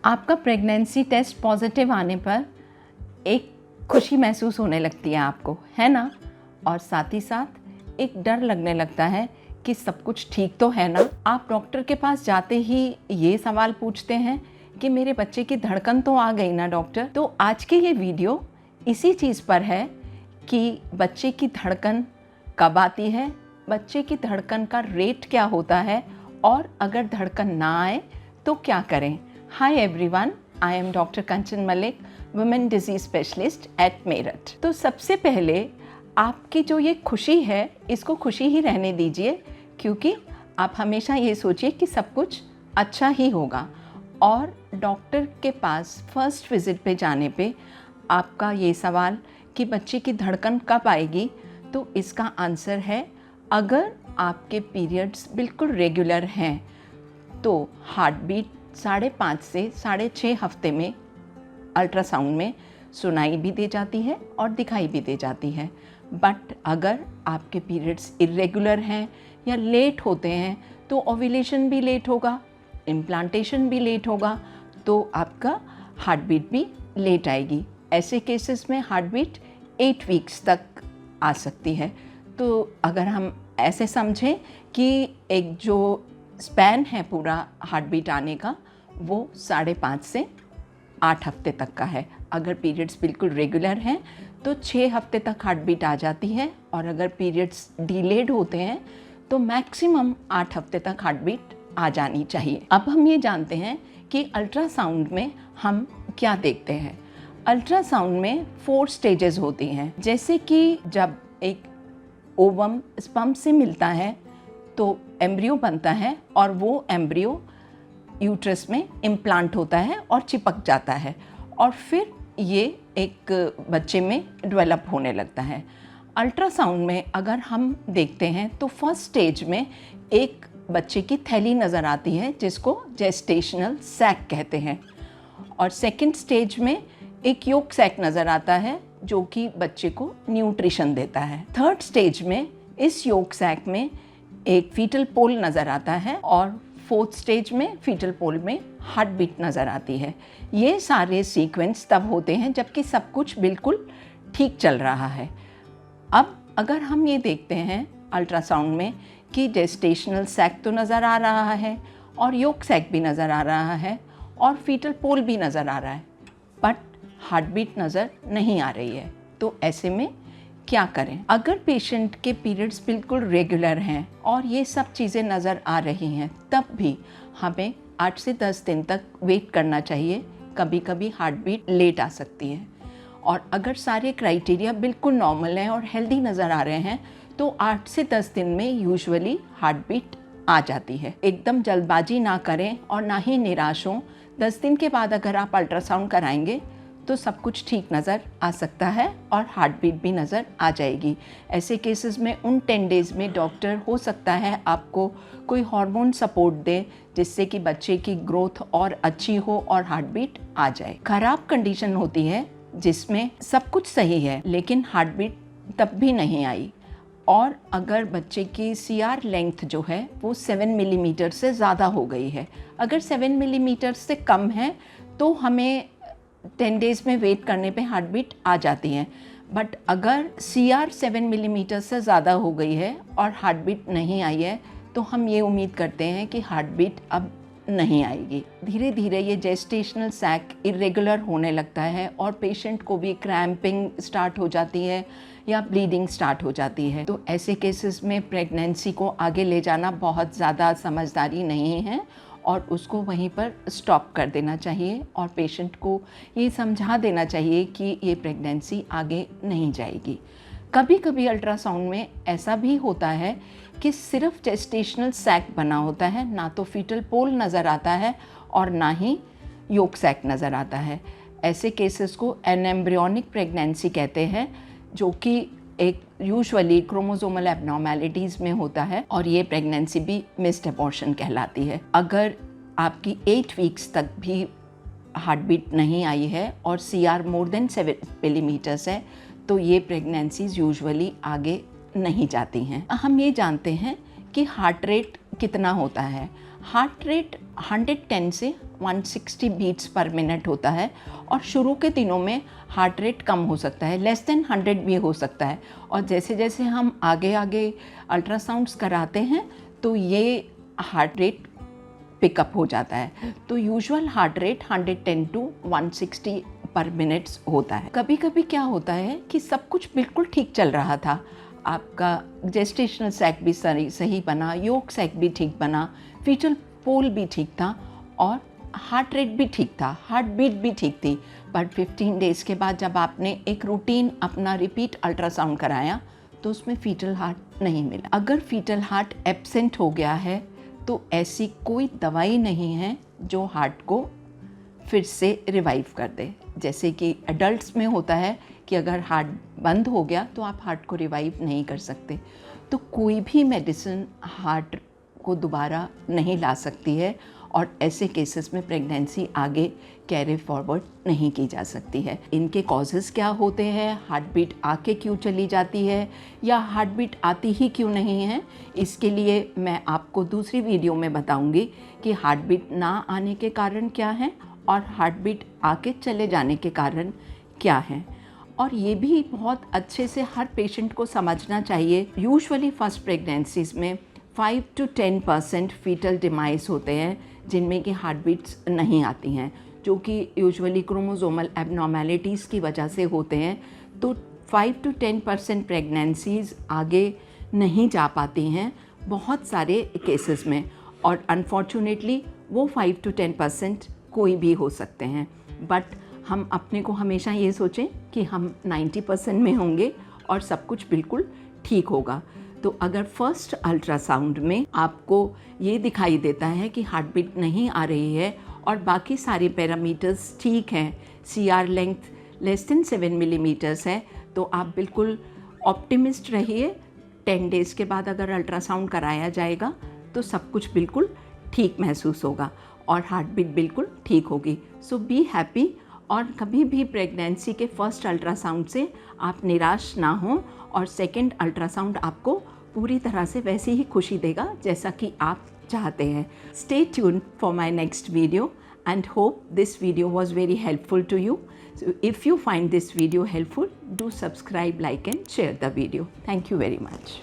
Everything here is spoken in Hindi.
आपका प्रेगनेंसी टेस्ट पॉजिटिव आने पर एक खुशी महसूस होने लगती है आपको, है ना? और साथ ही साथ एक डर लगने लगता है कि सब कुछ ठीक तो है ना। आप डॉक्टर के पास जाते ही ये सवाल पूछते हैं कि मेरे बच्चे की धड़कन तो आ गई ना डॉक्टर। तो आज की ये वीडियो इसी चीज़ पर है कि बच्चे की धड़कन कब आती है, बच्चे की धड़कन का रेट क्या होता है और अगर धड़कन ना आए तो क्या करें। Hi everyone, I am doctor Kanchan Malik, women disease specialist at Meerut. तो सबसे पहले आपकी जो ये खुशी है, इसको खुशी ही रहने दीजिए, क्योंकि आप हमेशा ये सोचिए कि सब कुछ अच्छा ही होगा। और डॉक्टर के पास फर्स्ट विज़िट पे जाने पे आपका ये सवाल कि बच्चे की धड़कन कब आएगी, तो इसका आंसर है अगर आपके पीरियड्स बिल्कुल रेगुलर हैं तो हार्ट बीट 5.5 से 6.5 हफ्ते में अल्ट्रासाउंड में सुनाई भी दे जाती है और दिखाई भी दे जाती है। बट अगर आपके पीरियड्स इरेगुलर हैं या लेट होते हैं तो ओव्यूलेशन भी लेट होगा, इम्प्लांटेशन भी लेट होगा, तो आपका हार्ट बीट भी लेट आएगी। ऐसे केसेस में हार्ट बीट 8 वीक्स तक आ सकती है। तो अगर हम ऐसे समझें कि एक जो स्पैन है पूरा हार्ट बीट आने का, वो 5.5 से 8 हफ्ते तक का है। अगर पीरियड्स बिल्कुल रेगुलर हैं तो 6 हफ्ते तक हार्ट बीट आ जाती है, और अगर पीरियड्स डिलेड होते हैं तो मैक्सिमम 8 हफ्ते तक हार्ट बीट आ जानी चाहिए। अब हम ये जानते हैं कि अल्ट्रासाउंड में हम क्या देखते हैं। अल्ट्रासाउंड में 4 स्टेजेस होती हैं। जैसे कि जब एक ओवम स्पर्म से मिलता है तो एम्ब्रियो बनता है, और वो एम्ब्रियो यूट्रस में इम्प्लांट होता है और चिपक जाता है, और फिर ये एक बच्चे में डेवलप होने लगता है। अल्ट्रासाउंड में अगर हम देखते हैं तो फर्स्ट स्टेज में एक बच्चे की थैली नज़र आती है जिसको जेस्टेशनल सैक कहते हैं, और सेकंड स्टेज में एक योक सैक नज़र आता है जो कि बच्चे को न्यूट्रिशन देता है। थर्ड स्टेज में इस योक सैक में एक फीटल पोल नज़र आता है, और फोर्थ स्टेज में फीटल पोल में हार्ट बीट नज़र आती है। ये सारे सीक्वेंस तब होते हैं जबकि सब कुछ बिल्कुल ठीक चल रहा है। अब अगर हम ये देखते हैं अल्ट्रासाउंड में कि जेस्टेशनल सैक तो नज़र आ रहा है, और योक सैक भी नज़र आ रहा है, और फीटल पोल भी नज़र आ रहा है, बट हार्ट बीट नज़र नहीं आ रही है, तो ऐसे में क्या करें। अगर पेशेंट के पीरियड्स बिल्कुल रेगुलर हैं और ये सब चीज़ें नज़र आ रही हैं, तब भी हमें 8 से 10 दिन तक वेट करना चाहिए। कभी कभी हार्ट बीट लेट आ सकती है, और अगर सारे क्राइटेरिया बिल्कुल नॉर्मल हैं और हेल्दी नज़र आ रहे हैं तो 8 से 10 दिन में यूजुअली हार्ट बीट आ जाती है। एकदम जल्दबाजी ना करें और ना ही निराश हों। 10 दिन के बाद अगर आप अल्ट्रासाउंड कराएंगे तो सब कुछ ठीक नज़र आ सकता है और हार्ट बीट भी नज़र आ जाएगी। ऐसे केसेस में उन 10 डेज़ में डॉक्टर हो सकता है आपको कोई हार्मोन सपोर्ट दे जिससे कि बच्चे की ग्रोथ और अच्छी हो और हार्ट बीट आ जाए। खराब कंडीशन होती है जिसमें सब कुछ सही है लेकिन हार्ट बीट तब भी नहीं आई, और अगर बच्चे की CR लेंथ जो है वो 7 मिलीमीटर से ज़्यादा हो गई है। अगर 7 मिलीमीटर से कम है तो हमें 10 डेज़ में वेट करने पे हार्ट बीट आ जाती हैं, बट अगर CR 7 मिलीमीटर से ज़्यादा हो गई है और हार्ट बीट नहीं आई है तो हम ये उम्मीद करते हैं कि हार्ट बीट अब नहीं आएगी। धीरे धीरे ये जेस्टेशनल सैक इरेगुलर होने लगता है और पेशेंट को भी क्रैम्पिंग स्टार्ट हो जाती है या ब्लीडिंग स्टार्ट हो जाती है। तो ऐसे केसेस में प्रेगनेंसी को आगे ले जाना बहुत ज़्यादा समझदारी नहीं है और उसको वहीं पर स्टॉप कर देना चाहिए, और पेशेंट को ये समझा देना चाहिए कि ये प्रेगनेंसी आगे नहीं जाएगी। कभी कभी अल्ट्रासाउंड में ऐसा भी होता है कि सिर्फ जेस्टेशनल सैक बना होता है, ना तो फीटल पोल नज़र आता है और ना ही योक सैक नज़र आता है। ऐसे केसेस को एनेम्ब्रियोनिक प्रेगनेंसी कहते हैं, जो कि एक यूजुअली क्रोमोसोमल एबनॉर्मेलिटीज़ में होता है, और ये प्रेगनेंसी भी मिस्ड अबॉर्शन कहलाती है। अगर आपकी 8 वीक्स तक भी हार्ट बीट नहीं आई है और CR मोर देन 7 मिलीमीटर्स है तो ये प्रेगनेंसीज यूजुअली आगे नहीं जाती हैं। हम ये जानते हैं कि हार्ट रेट कितना होता है। हार्ट रेट 110 से 160 बीट्स पर मिनट होता है और शुरू के दिनों में हार्ट रेट कम हो सकता है, लेस देन 100 भी हो सकता है। और जैसे जैसे हम आगे आगे अल्ट्रासाउंड्स कराते हैं तो ये हार्ट रेट पिकअप हो जाता है। तो यूजुअल हार्ट रेट 110 टू 160 पर मिनट्स होता है। कभी कभी क्या होता है कि सब कुछ बिल्कुल ठीक चल रहा था, आपका जेस्टेशनल सैक भी सही बना, योग सैक भी ठीक बना, फीटल पोल भी ठीक था और हार्ट रेट भी ठीक था, हार्ट बीट भी ठीक थी। बट 15 डेज़ के बाद जब आपने एक रूटीन अपना रिपीट अल्ट्रासाउंड कराया तो उसमें फीटल हार्ट नहीं मिला। अगर फीटल हार्ट एब्सेंट हो गया है तो ऐसी कोई दवाई नहीं है जो हार्ट को फिर से रिवाइव कर दे। जैसे कि एडल्ट्स में होता है कि अगर हार्ट बंद हो गया तो आप हार्ट को रिवाइव नहीं कर सकते। तो कोई भी मेडिसिन हार्ट को दोबारा नहीं ला सकती है और ऐसे केसेस में प्रेगनेंसी आगे कैरी फॉरवर्ड नहीं की जा सकती है। इनके कॉजेज़ क्या होते हैं, हार्ट बीट आके क्यों चली जाती है या हार्ट बीट आती ही क्यों नहीं है, इसके लिए मैं आपको दूसरी वीडियो में बताऊंगी कि हार्ट बीट ना आने के कारण क्या हैं और हार्ट बीट आके चले जाने के कारण क्या हैं। और ये भी बहुत अच्छे से हर पेशेंट को समझना चाहिए। यूजुअली फर्स्ट प्रेगनेंसीज में 5 to 10% फीटल डिमाइस होते हैं जिनमें कि हार्ट बीट्स नहीं आती हैं, जो कि यूजुअली क्रोमोसोमल एबनॉर्मेलिटीज़ की वजह से होते हैं। तो 5 to 10% प्रेगनेंसीज आगे नहीं जा पाती हैं बहुत सारे केसेस में, और अनफॉर्चुनेटली वो 5 to 10% कोई भी हो सकते हैं। बट हम अपने को हमेशा ये सोचें कि हम 90% में होंगे और सब कुछ बिल्कुल ठीक होगा। तो अगर फर्स्ट अल्ट्रासाउंड में आपको ये दिखाई देता है कि हार्ट बीट नहीं आ रही है और बाकी सारे पैरामीटर्स ठीक हैं, CR length less than 7 millimetres है, तो आप बिल्कुल ऑप्टिमिस्ट रहिए। 10 डेज़ के बाद अगर अल्ट्रासाउंड कराया जाएगा तो सब कुछ बिल्कुल ठीक महसूस होगा और हार्ट बीट बिल्कुल ठीक होगी। सो बी हैप्पी, और कभी भी प्रेगनेंसी के फर्स्ट अल्ट्रासाउंड से आप निराश ना हों, और सेकंड अल्ट्रासाउंड आपको पूरी तरह से वैसी ही खुशी देगा जैसा कि आप चाहते हैं। Stay tuned for my next video and hope this video was very helpful to you. So if you find this video helpful, do subscribe, like and share the video. Thank you very much.